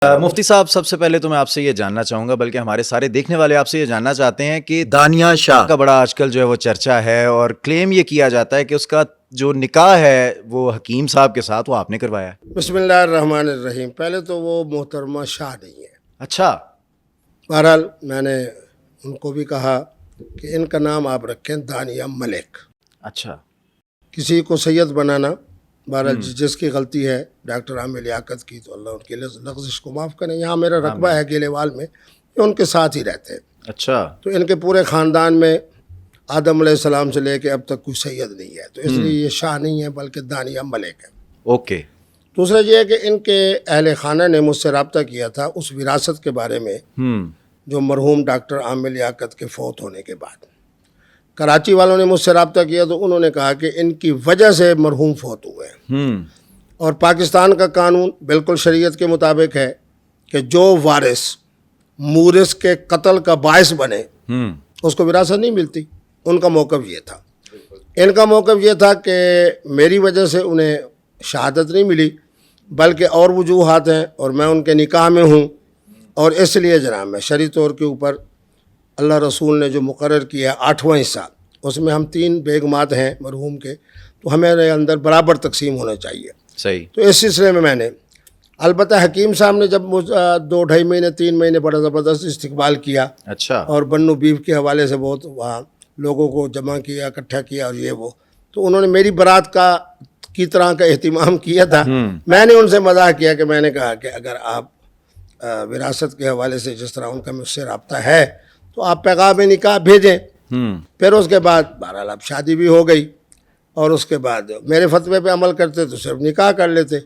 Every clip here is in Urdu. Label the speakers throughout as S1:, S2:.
S1: مفتی صاحب، سب سے پہلے تو میں آپ سے یہ جاننا چاہوں گا، بلکہ ہمارے سارے دیکھنے والے آپ سے یہ جاننا چاہتے ہیں کہ
S2: دانیہ شاہ
S1: کا بڑا آج کل جو ہے وہ چرچا ہے اور کلیم یہ کیا جاتا ہے کہ اس کا جو نکاح ہے وہ حکیم صاحب کے ساتھ وہ آپ نے کروایا ہے۔
S3: بسم اللہ الرحمن الرحیم۔ پہلے تو وہ محترمہ شاہ نہیں ہے۔
S1: اچھا،
S3: بہرحال میں نے ان کو بھی کہا کہ ان کا نام آپ رکھیں دانیہ ملک۔
S1: اچھا،
S3: کسی کو سید بنانا، بہرحال جس کی غلطی ہے ڈاکٹر عامر لیاقت کی، تو اللہ ان کی لغزش کو معاف کریں۔ یہاں میرا رقبہ ہے گیلے وال میں، یہ ان کے ساتھ ہی رہتے ہیں۔
S1: اچھا،
S3: تو ان کے پورے خاندان میں آدم علیہ السلام سے لے کے اب تک کوئی سید نہیں ہے، تو اس لیے یہ شاہ نہیں ہے بلکہ دانیہ ملک ہے۔
S1: اوکے،
S3: دوسرا یہ ہے کہ ان کے اہل خانہ نے مجھ سے رابطہ کیا تھا اس وراثت کے بارے میں جو مرحوم ڈاکٹر عامر لیاقت کے فوت ہونے کے بعد۔ کراچی والوں نے مجھ سے رابطہ کیا تو انہوں نے کہا کہ ان کی وجہ سے مرحوم فوت ہوئے ہیں، اور پاکستان کا قانون بالکل شریعت کے مطابق ہے کہ جو وارث مورث کے قتل کا باعث بنے اس کو وراثت نہیں ملتی۔ ان کا موقف یہ تھا، ان کا موقف یہ تھا کہ میری وجہ سے انہیں شہادت نہیں ملی، بلکہ اور وجوہات ہیں اور میں ان کے نکاح میں ہوں، اور اس لیے جناب میں شرعی طور کے اوپر اللہ رسول نے جو مقرر کیا 8واں حصہ، اس میں ہم 3 بیگمات ہیں مرحوم کے، تو ہمارے اندر برابر تقسیم ہونا چاہیے۔
S1: صحیح،
S3: تو اس سلسلے میں نے البتہ حکیم صاحب نے جب 2 ڈھائی مہینے 3 مہینے بڑا زبردست استقبال کیا،
S1: اچھا،
S3: اور بنو بیف کے حوالے سے بہت وہاں لوگوں کو جمع کیا، اکٹھا کیا، اور یہ وہ، تو انہوں نے میری برات کی طرح کا اہتمام کیا تھا۔ میں نے ان سے مزاح کیا کہ میں نے کہا کہ اگر آپ وراثت کے حوالے سے جس طرح ان کا مجھ سے رابطہ ہے تو آپ پیغام نکاح بھیجیں۔ پھر اس کے بعد بہرحال اب شادی بھی ہو گئی، اور اس کے بعد میرے فتوے پہ عمل کرتے تو صرف نکاح کر لیتے۔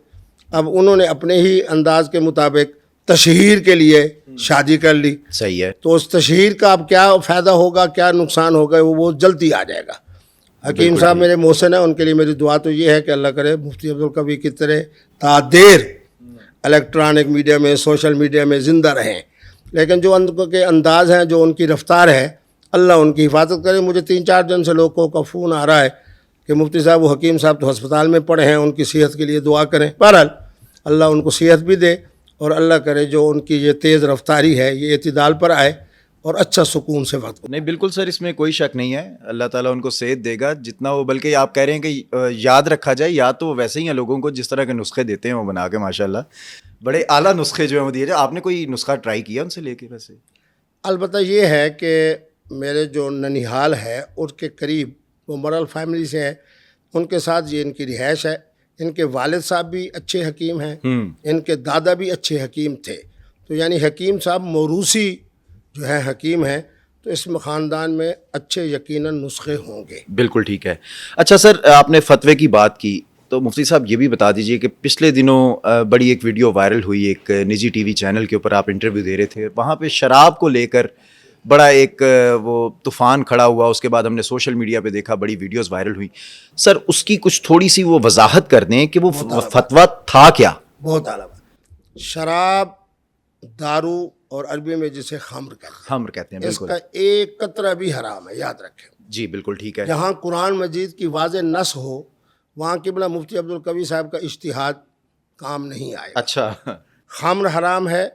S3: اب انہوں نے اپنے ہی انداز کے مطابق تشہیر کے لیے شادی کر لی،
S1: صحیح ہے،
S3: تو اس تشہیر کا اب کیا فائدہ ہوگا، کیا نقصان ہوگا، وہ جلدی آ جائے گا۔ حکیم صاحب میرے محسن ہیں، ان کے لیے میری دعا تو یہ ہے کہ اللہ کرے مفتی عبدالقوی کی طرح تا دیر الیکٹرانک میڈیا میں، سوشل میڈیا میں زندہ رہیں، لیکن جو ان کے انداز ہیں، جو ان کی رفتار ہے، اللہ ان کی حفاظت کرے۔ مجھے 3-4 دن سے لوگوں کا فون آ رہا ہے کہ مفتی صاحب وہ حکیم صاحب تو ہسپتال میں پڑے ہیں، ان کی صحت کے لیے دعا کریں۔ بہرحال اللہ ان کو صحت بھی دے، اور اللہ کرے جو ان کی یہ تیز رفتاری ہے یہ اعتدال پر آئے اور اچھا سکون سے وقت۔
S1: نہیں بالکل سر، اس میں کوئی شک نہیں ہے، اللہ تعالیٰ ان کو صحت دے گا جتنا وہ، بلکہ آپ کہہ رہے ہیں کہ یاد رکھا جائے، یاد تو وہ ویسے ہی ہیں لوگوں کو جس طرح کے نسخے دیتے ہیں وہ بنا کے، ماشاءاللہ بڑے اعلیٰ نسخے جو ہیں وہ دیے جائے۔ آپ نے کوئی نسخہ ٹرائی کیا ان سے لے کے ویسے؟
S3: البتہ یہ ہے کہ میرے جو ننیحال ہے اس کے قریب وہ مرل فیملی سے ہیں، ان کے ساتھ یہ ان کی رہائش ہے۔ ان کے والد صاحب بھی اچھے حکیم ہیں، ان کے دادا بھی اچھے حکیم تھے، تو یعنی حکیم صاحب موروثی جو ہے حکیم ہیں، تو اس خاندان میں اچھے یقیناً نسخے ہوں گے۔
S1: بالکل ٹھیک ہے۔ اچھا سر، آپ نے فتوے کی بات کی تو مفتی صاحب یہ بھی بتا دیجئے کہ پچھلے دنوں بڑی ایک ویڈیو وائرل ہوئی، ایک نجی ٹی وی چینل کے اوپر آپ انٹرویو دے رہے تھے، وہاں پہ شراب کو لے کر بڑا ایک وہ طوفان کھڑا ہوا، اس کے بعد ہم نے سوشل میڈیا پہ دیکھا بڑی ویڈیوز وائرل ہوئیں۔ سر اس کی کچھ تھوڑی سی وہ وضاحت کر دیں کہ وہ فتویٰ تھا کیا؟
S3: بہت اعلیٰ بات۔ شراب، دارو اور عربی میں جسے خمر کہتے ہیں،
S1: خمر کہتے ہیں،
S3: اس
S1: بالکل
S3: کا ایک قطرہ بھی حرام ہے، یاد رکھیں۔
S1: جی بالکل ٹھیک ہے،
S3: جہاں قرآن مجید کی واضح نص ہو وہاں قبلہ مفتی عبدالقوی صاحب کا اجتہاد کام نہیں آئے گا۔
S1: اچھا
S3: خمر حرام ہے،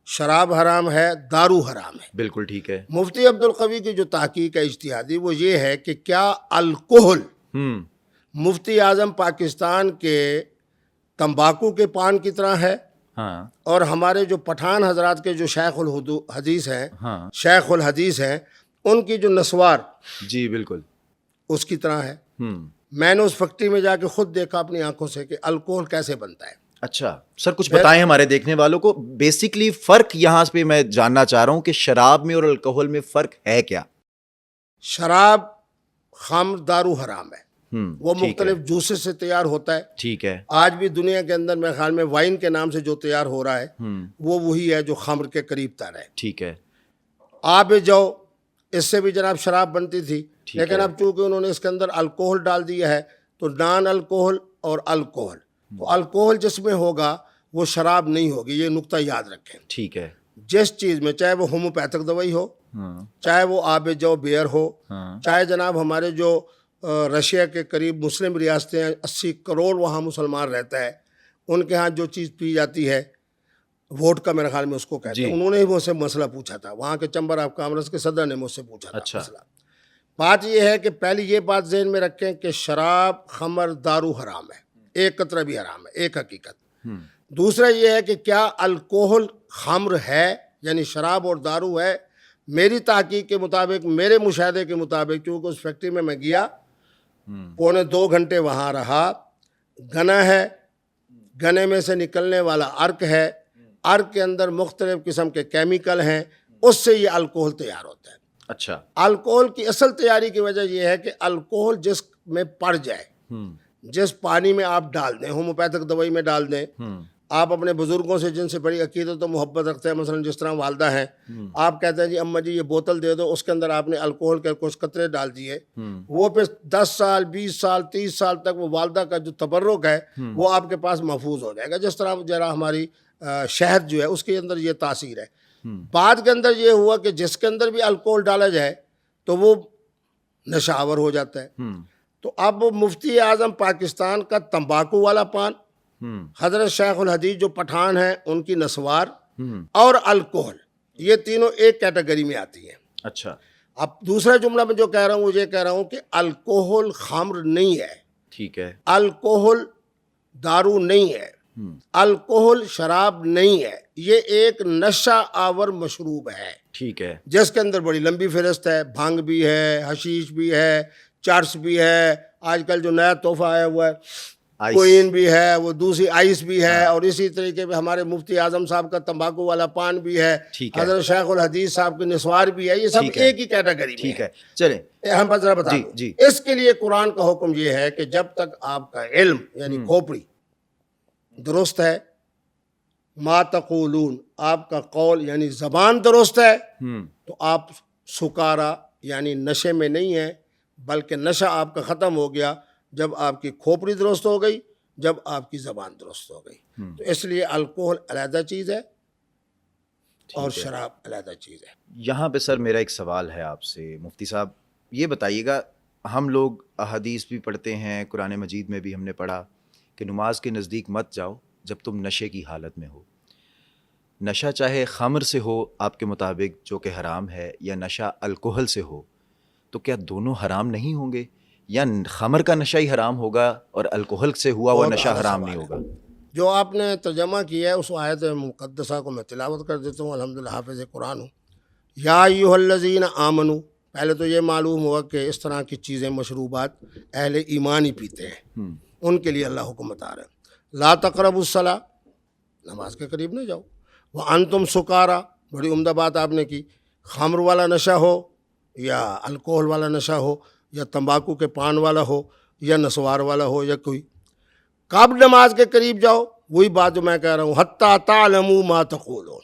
S3: شراب حرام ہے، دارو حرام ہے۔
S1: بالکل ٹھیک ہے،
S3: مفتی عبدالقوی کی جو تحقیق ہے اجتہادی وہ یہ ہے کہ کیا الکحل مفتی اعظم پاکستان کے تمباکو کے پان کی طرح ہے،
S1: ہاں
S3: اور ہمارے جو پٹھان حضرات کے جو شیخ الحدیث ہیں،
S1: ہاں،
S3: شیخ الحدیث ہیں، ان کی جو نسوار
S1: جی بالکل،
S3: اس کی طرح ہے۔ میں نے اس فیکٹری میں جا کے خود دیکھا اپنی آنکھوں سے کہ الکحل کیسے بنتا ہے۔
S1: اچھا سر کچھ بتائیں ہمارے دیکھنے والوں کو، بیسکلی فرق یہاں پہ میں جاننا چاہ رہا ہوں کہ شراب میں اور الکحل میں فرق ہے کیا؟
S3: شراب، خمر، دارو حرام ہے، وہ
S1: ٹھیک ہے،
S3: مختلف جوسز سے تیار ہوتا ہے۔
S1: ٹھیک ہے،
S3: آج بھی دنیا کے اندر میرے خیال میں وائن کے نام سے جو تیار ہو رہا ہے وہ وہی ہے جو خمر کے قریب تر ہے۔
S1: ٹھیک ہے،
S3: آب جو اس سے بھی جناب شراب بنتی تھی، لیکن اب چونکہ انہوں نے اس کے اندر الکحل ڈال دیا ہے تو نان الکحل اور الکحل، تو الکحل جس میں ہوگا وہ شراب نہیں ہوگی، یہ نقطہ یاد رکھیں۔
S1: ٹھیک ہے،
S3: جس چیز میں چاہے وہ ہومیوپیتھک دوائی ہو، چاہے وہ آب جو بیئر ہو، چاہے جناب ہمارے جو رشیا کے قریب مسلم ریاستیں ہیں، 80 کروڑ وہاں مسلمان رہتا ہے، ان کے ہاں جو چیز پی جاتی ہے ووٹ کا میرے خیال میں اس کو کہتے ہیں،
S1: جی۔
S3: انہوں نے ہی مجھ سے مسئلہ پوچھا تھا، وہاں کے چیمبر آف کامرس کے صدر نے مجھ سے پوچھا تھا
S1: اچھا۔
S3: مسئلہ۔ بات یہ ہے کہ پہلی یہ بات ذہن میں رکھیں کہ شراب، خمر، دارو حرام ہے، ایک قطرہ بھی حرام ہے، ایک حقیقت۔ دوسرا یہ ہے کہ کیا الکوہل خمر ہے، یعنی شراب اور دارو ہے؟ میری تحقیق کے مطابق، میرے مشاہدے کے مطابق، چونکہ اس فیکٹری میں گیا، 1.25 گھنٹے وہاں رہا، گنا ہے، گنے میں سے نکلنے والا ارک ہے، ارک کے اندر مختلف قسم کے کیمیکل ہیں، اس سے یہ الکوہل تیار ہوتا ہے۔
S1: اچھا۔
S3: الکوہل کی اصل تیاری کی وجہ یہ ہے کہ الکوہل جس میں پڑ جائے، جس پانی میں آپ ڈال دیں، ہومیوپیتھک دوائی میں ڈال دیں، آپ اپنے بزرگوں سے جن سے بڑی عقیدت و محبت رکھتے ہیں، مثلا جس طرح والدہ ہیں، آپ کہتے ہیں جی اماں جی یہ بوتل دے دو، اس کے اندر آپ نے الکوہل کے کچھ قطرے ڈال دیے، وہ پھر 10 سال 20 سال 30 سال تک وہ والدہ کا جو تبرک ہے وہ آپ کے پاس محفوظ ہو جائے گا، جس طرح ذرا ہماری شہد جو ہے اس کے اندر یہ تاثیر ہے۔ بعد کے اندر یہ ہوا کہ جس کے اندر بھی الکوہل ڈالا جائے تو وہ نشہ آور ہو جاتا ہے۔ تو اب مفتی اعظم پاکستان کا تمباکو والا پان، حضرت شیخ الحدیث جو پٹھان ہیں ان کی نسوار، اور الکوہل، یہ تینوں ایک کیٹیگری میں آتی ہیں۔
S1: اچھا۔
S3: اب دوسرا جملہ میں جو کہہ رہا ہوں وہ یہ کہہ رہا ہوں کہ الکوہل خمر نہیں ہے،
S1: ٹھیک ہے۔
S3: الکوہل دارو نہیں ہے، الکوہل شراب نہیں ہے، یہ ایک نشہ آور مشروب ہے،
S1: ٹھیک ہے۔
S3: جس کے اندر بڑی لمبی فہرست ہے، بھانگ بھی ہے، حشیش بھی ہے، چرس بھی ہے، آج کل جو نیا تحفہ آیا ہوا ہے کوئین بھی ہے، وہ دوسری آئس بھی ہے، اور اسی طریقے پہ ہمارے مفتی اعظم صاحب کا تمباکو والا پان بھی ہے، حضرت شیخ الحدیث صاحب کی نسوار بھی ہے، یہ سب ایک ہی کیٹیگری میں۔
S1: ٹھیک ہے، چلیں
S3: ہم بس ذرا بتا دوں، اس کے لیے قرآن کا حکم یہ ہے کہ جب تک آپ کا علم یعنی کھوپڑی درست ہے، ما تقولون، آپ کا قول یعنی زبان درست ہے، تو آپ سکارا یعنی نشے میں نہیں ہیں، بلکہ نشہ آپ کا ختم ہو گیا جب آپ کی کھوپڑی درست ہو گئی، جب آپ کی زبان درست ہو گئی۔ تو اس لیے الکوہل علیحدہ چیز ہے اور شراب علیحدہ چیز ہے۔
S1: یہاں پہ سر میرا ایک سوال ہے آپ سے مفتی صاحب، یہ بتائیے گا، ہم لوگ احادیث بھی پڑھتے ہیں، قرآن مجید میں بھی ہم نے پڑھا کہ نماز کے نزدیک مت جاؤ جب تم نشے کی حالت میں ہو۔ نشہ چاہے خمر سے ہو آپ کے مطابق جو کہ حرام ہے، یا نشہ الکوہل سے ہو، تو کیا دونوں حرام نہیں ہوں گے، یا خمر کا نشہ ہی حرام ہوگا اور الکوہل سے ہوا وہ نشہ حرام نہیں ہوگا؟
S3: جو آپ نے ترجمہ کیا ہے اس آیت مقدسہ کو میں تلاوت کر دیتا ہوں، الحمدللہ حافظ قرآن ہوں۔ یا ایھا الذین آمنو، پہلے تو یہ معلوم ہوا کہ اس طرح کی چیزیں، مشروبات اہل ایمان ہی پیتے ہیں، ان کے لیے اللہ حکم بتا رہا ہے، لا تقربوا الصلاۃ، نماز کے قریب نہ جاؤ، وانتم سکارا، بڑی عمدہ بات آپ نے کی، خمر والا نشہ ہو یا الکوہل والا نشہ ہو یا تمباکو کے پان والا ہو یا نسوار والا ہو یا کوئی، کب نماز کے قریب جاؤ؟ وہی بات جو میں کہہ رہا ہوں، حتی تعلموا ما تقولون،